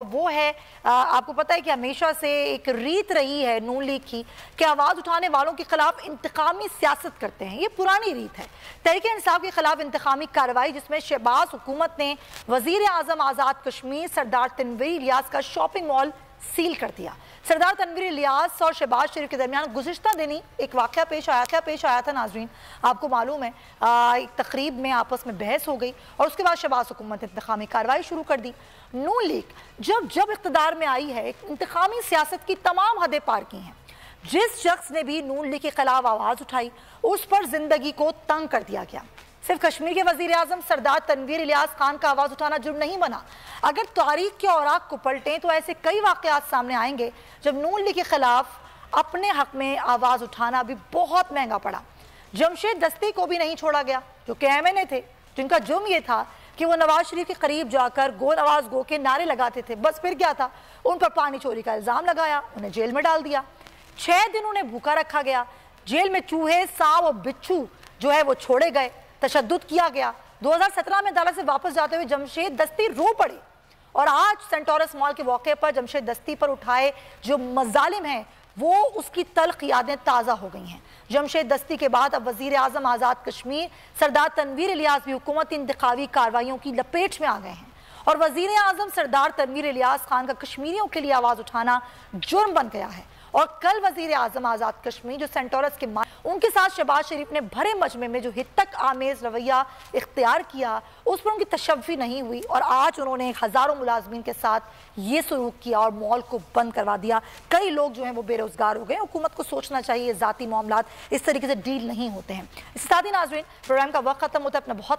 वो है आपको पता है कि हमेशा से एक रीत रही है नून लीग की कि आवाज़ उठाने वालों के खिलाफ इंतकामी सियासत करते हैं। ये पुरानी रीत है। तहरीक इंसाफ के खिलाफ इंतकामी कार्रवाई जिसमें शहबाज हुकूमत ने वजीर आजम आज़ाद कश्मीर सरदार तनवीर इलियास का शॉपिंग मॉल सील कर दिया। सरदार तनवीर इलियास और शहबाज शरीफ के दरमियान गुज़िश्ता दिनी एक वाक़या पेश आया था। नाजरीन, आपको मालूम है एक तकरीब में आपस में बहस हो गई और उसके बाद शहबाज हुकूमत ने इंतकामी कार्रवाई शुरू कर दी। नून लीग जब इक़्तिदार में आई है इंतकामी सियासत की तमाम हदें पार की हैं। जिस शख्स ने भी नून लीग के खिलाफ आवाज़ उठाई उस पर जिंदगी को तंग कर दिया गया। सिर्फ कश्मीर के वजीर आजम सरदार तनवीर इलियास खान का आवाज़ उठाना जुर्म नहीं बना। अगर तारीख के औराक को पलटें तो ऐसे कई वाक़यात सामने आएंगे जब नून लीग के खिलाफ अपने हक में आवाज़ उठाना भी बहुत महंगा पड़ा। जमशेद दस्ती को भी नहीं छोड़ा गया जो कि MNA थे, जिनका जुर्म ये था कि वो नवाज शरीफ के करीब जाकर गो नवाज गो के नारे लगाते थे। बस फिर क्या था, उन पर पानी चोरी का इल्ज़ाम लगाया, उन्हें जेल में डाल दिया। 6 दिन उन्हें भूखा रखा गया। जेल में चूहे, सांप और बिच्छू जो है वो छोड़े गए, तशद्दुद किया गया। 2017 में अदालत से वापस जाते हुए जमशेद दस्ती रो पड़े और आज सेंटोरस मॉल के मौके पर जमशेद दस्ती पर उठाए जो मजालिम हैं वो उसकी तल्ख यादें ताज़ा हो गई हैं। जमशेद दस्ती के बाद अब वजीर आजम आज़ाद कश्मीर सरदार तनवीर इलियास भी हुकूमती इंतखाबी कार्रवाइयों की लपेट में आ गए हैं और वजीर आजम सरदार तनवीर इलियास खान का कश्मीरियों के लिए आवाज़ उठाना जुर्म बन गया है। और कल वजीर आजम आज़ाद कश्मीर जो सेंटोरस के उनके साथ शहबाज शरीफ ने भरे मजमे में जो हितक आमेज रवैया इख्तियार किया उस पर उनकी तशव्वी नहीं हुई और आज उन्होंने हज़ारों मुलाजमीन के साथ ये सलूक किया और मॉल को बंद करवा दिया। कई लोग जो हैं वो बेरोजगार हो गए। हुकूमत को सोचना चाहिए ज़ाती मामलात इस तरीके से डील नहीं होते हैं। इसके साथ ही नाज़रीन प्रोग्राम का वक्त खत्म होता है। अपना बहुत